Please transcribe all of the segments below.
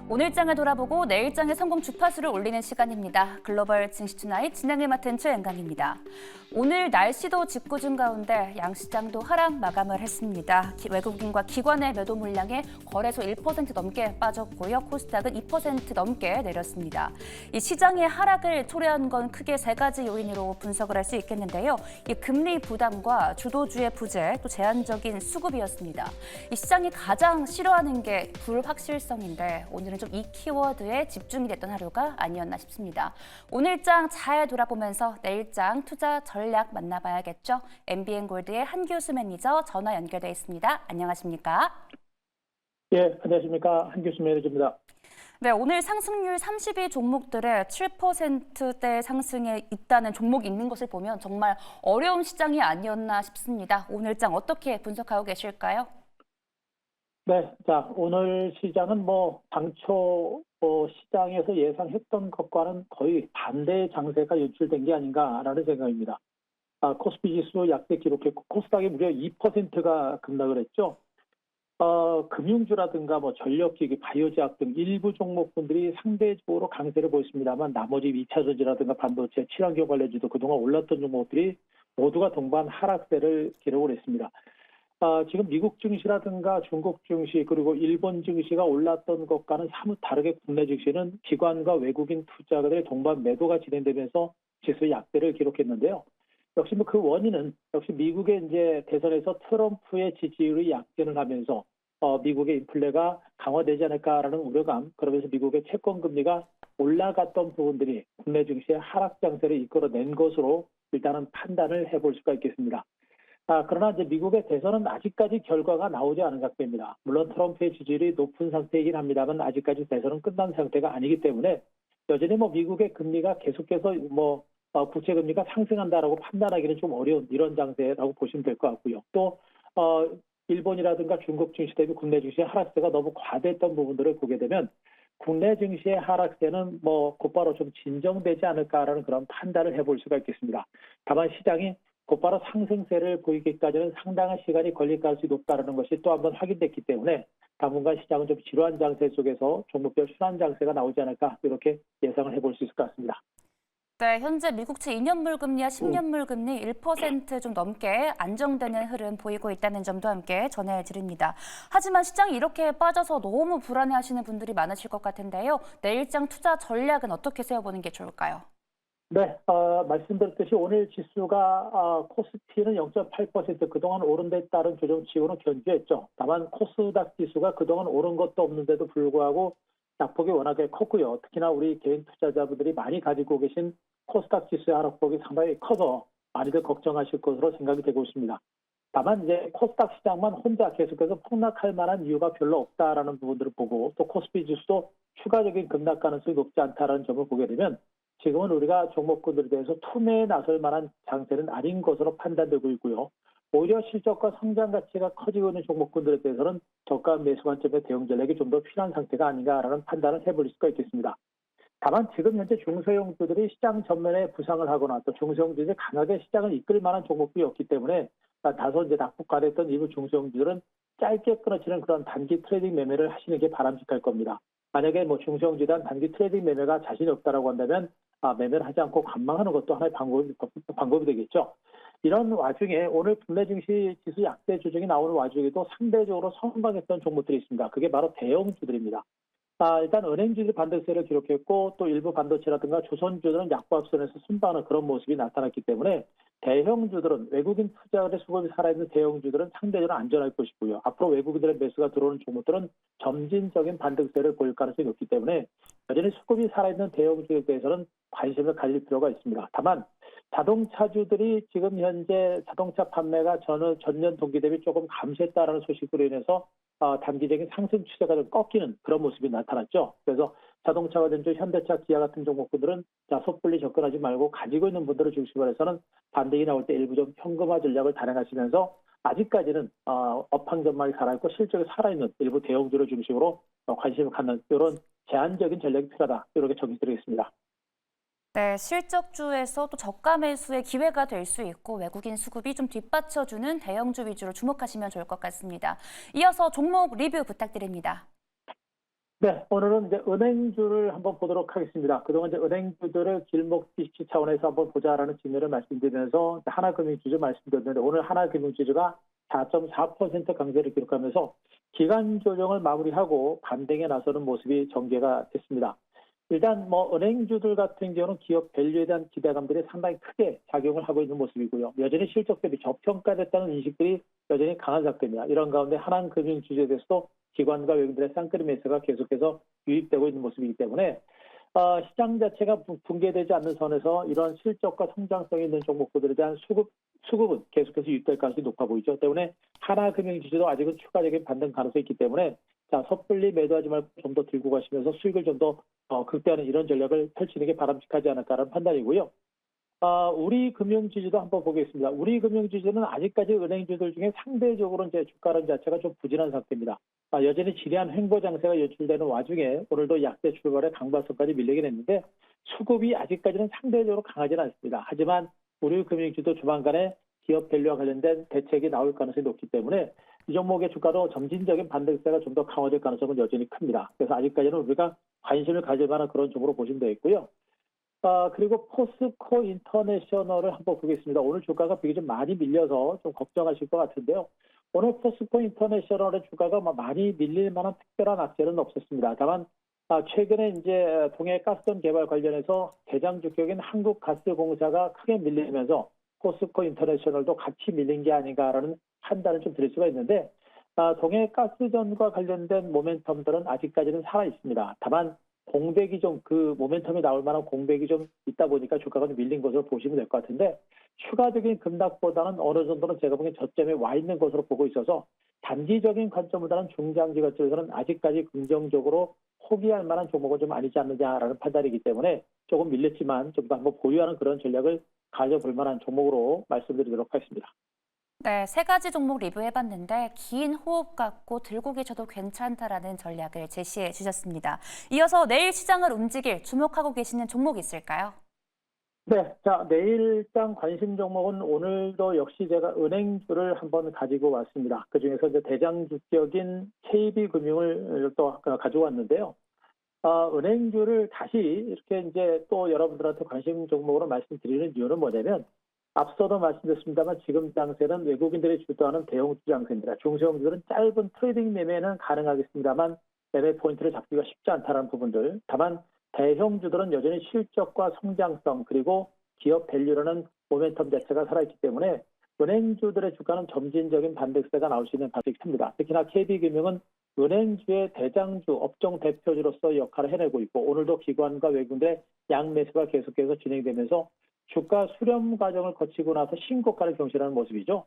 오늘장을 돌아보고 내일장의 성공 주파수를 올리는 시간입니다. 글로벌 증시 투나잇 진행을 맡은 최은강입니다. 오늘 날씨도 짓궂은 가운데 양시장도 하락 마감을 했습니다. 외국인과 기관의 매도 물량에 거래소 1% 넘게 빠졌고요. 코스닥은 2% 넘게 내렸습니다. 이 시장의 하락을 초래한 건 크게 세 가지 요인으로 분석을 할 수 있겠는데요. 이 금리 부담과 주도주의 부재, 또 제한적인 수급이었습니다. 이 시장이 가장 싫어하는 게 불확실성인데 오늘은 좀 이 키워드에 집중이 됐던 하루가 아니었나 싶습니다. 오늘장 잘 돌아보면서 내일장 투자 전략 만나봐야겠죠. MBN골드의 한교수 매니저 전화 연결돼 있습니다. 안녕하십니까? 예, 안녕하십니까. 한교수 매니저입니다. 네, 오늘 상승률 32 종목들의 7%대 상승에 있다는 종목이 있는 것을 보면 정말 어려운 시장이 아니었나 싶습니다. 오늘장 어떻게 분석하고 계실까요? 네, 자, 오늘 시장은 당초 시장에서 예상했던 것과는 거의 반대의 장세가 연출된 게 아닌가라는 생각입니다. 코스피 지수 약세 기록했고 코스닥이 무려 2%가 급락을 했죠. 금융주라든가 전력기기, 바이오제약 등 일부 종목군들이 상대적으로 강세를 보였습니다만 나머지 2차 전지라든가 반도체, 친환경 관련주도 그동안 올랐던 종목들이 모두가 동반 하락세를 기록을 했습니다. 지금 미국 증시라든가 중국 증시 그리고 일본 증시가 올랐던 것과는 사뭇 다르게 국내 증시는 기관과 외국인 투자가들의 동반 매도가 진행되면서 지수 약세를 기록했는데요. 역시 그 원인은 역시 미국의 이제 대선에서 트럼프의 지지율이 약진을 하면서 미국의 인플레가 강화되지 않을까라는 우려감, 그러면서 미국의 채권 금리가 올라갔던 부분들이 국내 증시의 하락 장세를 이끌어낸 것으로 일단은 판단을 해볼 수가 있겠습니다. 그러나 이제 미국의 대선은 아직까지 결과가 나오지 않은 상태입니다. 물론 트럼프의 지지율이 높은 상태이긴 합니다만 아직까지 대선은 끝난 상태가 아니기 때문에 여전히 미국의 금리가 계속해서 국채 금리가 상승한다라고 판단하기는 좀 어려운 이런 장세라고 보시면 될 것 같고요. 또 일본이라든가 중국 증시 대비 국내 증시의 하락세가 너무 과대했던 부분들을 보게 되면 국내 증시의 하락세는 곧바로 좀 진정되지 않을까라는 그런 판단을 해볼 수가 있겠습니다. 다만 시장이 곧바로 상승세를 보이기까지는 상당한 시간이 걸릴 가능성이 높다는 것이 또 한번 확인됐기 때문에 당분간 시장은 좀 지루한 장세 속에서 종목별 순환 장세가 나오지 않을까 이렇게 예상을 해볼 수 있을 것 같습니다. 네, 현재 미국채 2년물 금리와 10년물 금리 1% 좀 넘게 안정되는 흐름 보이고 있다는 점도 함께 전해드립니다. 하지만 시장이 이렇게 빠져서 너무 불안해하시는 분들이 많으실 것 같은데요. 내일장 투자 전략은 어떻게 세워보는 게 좋을까요? 네, 말씀드렸듯이 오늘 지수가 코스피는 0.8% 그동안 오른 데 따른 조정 치고는 견주했죠. 다만 코스닥 지수가 그동안 오른 것도 없는데도 불구하고 낙폭이 워낙에 컸고요. 특히나 우리 개인 투자자분들이 많이 가지고 계신 코스닥 지수의 하락폭이 상당히 커서 많이들 걱정하실 것으로 생각이 되고 있습니다. 다만 이제 코스닥 시장만 혼자 계속해서 폭락할 만한 이유가 별로 없다라는 부분들을 보고 또 코스피 지수도 추가적인 급락 가능성이 높지 않다라는 점을 보게 되면 지금은 우리가 종목군들에 대해서 투매에 나설 만한 장세는 아닌 것으로 판단되고 있고요. 오히려 실적과 성장 가치가 커지고 있는 종목군들에 대해서는 저가 매수 관점의 대응 전략이 좀 더 필요한 상태가 아닌가라는 판단을 해볼 수가 있겠습니다. 다만 지금 현재 중소형주들이 시장 전면에 부상을 하거나 또 중소형주들이 강하게 시장을 이끌 만한 종목들이 없기 때문에 다소 이제 낙폭과대했던 일부 중소형주들은 짧게 끊어지는 그런 단기 트레이딩 매매를 하시는 게 바람직할 겁니다. 만약에 중소형주단 단기 트레이딩 매매가 자신이 없다라고 한다면 매매를 하지 않고 관망하는 것도 하나의 방법이 되겠죠. 이런 와중에 오늘 국내 증시 지수 약세 조정이 나오는 와중에도 상대적으로 선방했던 종목들이 있습니다. 그게 바로 대형주들입니다. 일단 은행주들이 반등세를 기록했고 또 일부 반도체라든가 조선주들은 약보합선에서 순방하는 그런 모습이 나타났기 때문에 대형주들은 외국인 투자들의 수급이 살아있는 대형주들은 상대적으로 안전할 것이고요. 앞으로 외국인들의 매수가 들어오는 종목들은 점진적인 반등세를 보일 가능성이 높기 때문에 여전히 수급이 살아있는 대형주에 대해서는 관심을 가질 필요가 있습니다. 다만 자동차주들이 지금 현재 자동차 판매가 전년 동기 대비 조금 감소했다는 소식으로 인해서 단기적인 상승 추세가 좀 꺾이는 그런 모습이 나타났죠. 그래서 자동차 관련주 현대차, 기아 같은 종목들은 섣불리 접근하지 말고 가지고 있는 분들을 중심으로 해서는 반등이 나올 때 일부 좀 현금화 전략을 단행하시면서 아직까지는 업황 전망이 살아있고 실적이 살아있는 일부 대형주를 중심으로 관심을 갖는 이런 제한적인 전략이 필요하다. 이렇게 정의드리겠습니다. 네, 실적주에서 또 저가 매수의 기회가 될 수 있고 외국인 수급이 좀 뒷받쳐주는 대형주 위주로 주목하시면 좋을 것 같습니다. 이어서 종목 리뷰 부탁드립니다. 네, 오늘은 이제 은행주를 한번 보도록 하겠습니다. 그동안 이제 은행주들을 길목지시 차원에서 한번 보자라는 측면을 말씀드리면서 하나금융지주 말씀드렸는데 오늘 하나금융지주가 4.4% 강세를 기록하면서 기간 조정을 마무리하고 반등에 나서는 모습이 전개가 됐습니다. 일단 뭐 은행주들 같은 경우는 기업 밸류에 대한 기대감들이 상당히 크게 작용을 하고 있는 모습이고요. 여전히 실적 대비 저평가됐다는 인식들이 여전히 강한 상태입니다. 이런 가운데 하나금융지주에 대해서도 기관과 외국인들의 쌍끌이 매수가 계속해서 유입되고 있는 모습이기 때문에 시장 자체가 붕괴되지 않는 선에서 이런 실적과 성장성이 있는 종목들에 대한 수급은 계속해서 유입될 가능성이 높아 보이죠. 때문에 하나금융지주도 아직은 추가적인 반등 가능성이 있기 때문에 자, 섣불리 매도하지 말고 좀 더 들고 가시면서 수익을 좀 더 극대화하는 이런 전략을 펼치는 게 바람직하지 않을까라는 판단이고요. 우리 금융지주도 한번 보겠습니다. 우리 금융지주는 아직까지 은행주들 중에 상대적으로 이제 주가론 자체가 좀 부진한 상태입니다. 여전히 지리한 횡보 장세가 연출되는 와중에 오늘도 약세 출발에 강박성까지 밀리긴 했는데 수급이 아직까지는 상대적으로 강하지는 않습니다. 하지만 우리 금융지도 조만간에 기업 밸류와 관련된 대책이 나올 가능성이 높기 때문에 이 종목의 주가도 점진적인 반등세가 좀 더 강화될 가능성은 여전히 큽니다. 그래서 아직까지는 우리가 관심을 가질 만한 그런 종목으로 보시면 되겠고요. 그리고 포스코 인터내셔널을 한번 보겠습니다. 오늘 주가가 비교적 많이 밀려서 좀 걱정하실 것 같은데요. 오늘 포스코 인터내셔널의 주가가 많이 밀릴 만한 특별한 악재는 없었습니다. 다만 최근에 이제 동해 가스전 개발 관련해서 대장주격인 한국가스공사가 크게 밀리면서 포스코 인터내셔널도 같이 밀린 게 아닌가라는 판단을 좀 드릴 수가 있는데 동해 가스전과 관련된 모멘텀들은 아직까지는 살아 있습니다. 다만 공백이 좀 그 모멘텀이 나올 만한 공백이 좀 있다 보니까 주가가 좀 밀린 것으로 보시면 될 것 같은데 추가적인 급락보다는 어느 정도는 제가 보기엔 저점에 와 있는 것으로 보고 있어서 단기적인 관점보다는 중장기 관점에서는 아직까지 긍정적으로 포기할 만한 종목은 좀 아니지 않느냐라는 판단이기 때문에 조금 밀렸지만 좀 더 한번 보유하는 그런 전략을 가져볼 만한 종목으로 말씀드리도록 하겠습니다. 네, 세 가지 종목 리뷰해봤는데 긴 호흡 갖고 들고 계셔도 괜찮다라는 전략을 제시해 주셨습니다. 이어서 내일 시장을 움직일 주목하고 계시는 종목 있을까요? 네, 자, 내일장 관심 종목은 오늘도 역시 제가 은행주를 한번 가지고 왔습니다. 그중에서 이제 대장주격인 KB금융을 또 가지고 왔는데요. 은행주를 다시 이렇게 이제 또 여러분들한테 관심 종목으로 말씀드리는 이유는 뭐냐면 앞서도 말씀드렸습니다만 지금 장세는 외국인들이 주도하는 대형주 장세입니다. 중소형주들은 짧은 트레이딩 매매는 가능하겠습니다만 매매 포인트를 잡기가 쉽지 않다는 부분들. 다만 대형주들은 여전히 실적과 성장성 그리고 기업 밸류라는 모멘텀 자체가 살아있기 때문에 은행주들의 주가는 점진적인 반등세가 나올 수 있는 가능성이 큽니다. 특히나 KB금융은 은행주의 대장주 업종 대표주로서 역할을 해내고 있고 오늘도 기관과 외국인들의 양매수가 계속해서 진행되면서 주가 수렴 과정을 거치고 나서 신고가를 경신하는 모습이죠.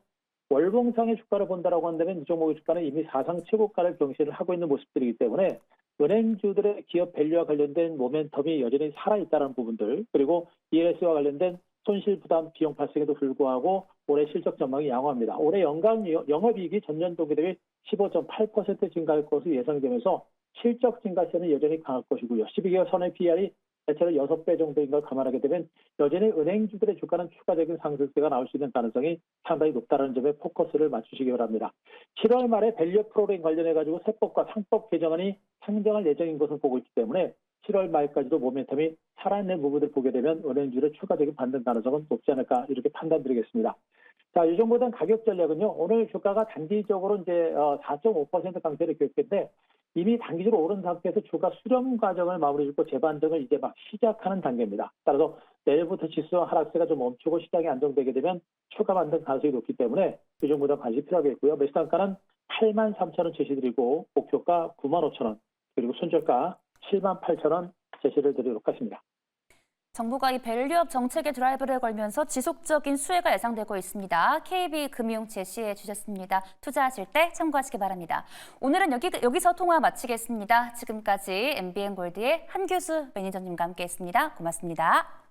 월봉상의 주가를 본다라고 한다면 이 종목의 주가는 이미 사상 최고가를 경신을 하고 있는 모습들이기 때문에 은행주들의 기업 밸류와 관련된 모멘텀이 여전히 살아있다는 부분들 그리고 ES와 관련된 손실 부담 비용 발생에도 불구하고 올해 실적 전망이 양호합니다. 올해 연간 영업이익이 전년 동기 대비 15.8% 증가할 것으로 예상되면서 실적 증가세는 여전히 강할 것이고요. 12개월 선의 PR이 대체로 6배 정도인 걸 감안하게 되면 여전히 은행주들의 주가는 추가적인 상승세가 나올 수 있는 가능성이 상당히 높다는 점에 포커스를 맞추시기 바랍니다. 7월 말에 밸류 프로그램 관련해가지고 세법과 상법 개정안이 상정할 예정인 것을 보고 있기 때문에 7월 말까지도 모멘텀이 살아있는 부분을 보게 되면 은행주의 추가적인 반등 가능성은 높지 않을까 이렇게 판단드리겠습니다. 자, 이 정도된 가격 전략은요. 오늘 주가가 단기적으로 이제 4.5% 강세를 기록했는데 이미 단기적으로 오른 상태에서 주가 수렴 과정을 마무리 짓고 재반등을 이제 막 시작하는 단계입니다. 따라서 내일부터 지수와 하락세가 좀 멈추고 시장이 안정되게 되면 추가 반등 가능성이 높기 때문에 이 정도는 관심이 필요하겠고요. 매수단가는 83,000원 제시드리고 목표가 95,000원 그리고 손절가 78,000원 제시를 드리도록 하겠습니다. 정부가 이 밸류업 정책에 드라이브를 걸면서 지속적인 수혜가 예상되고 있습니다. KB금융 제시해 주셨습니다. 투자하실 때 참고하시기 바랍니다. 오늘은 여기서 통화 마치겠습니다. 지금까지 MBN골드의 한규수 매니저님과 함께했습니다. 고맙습니다.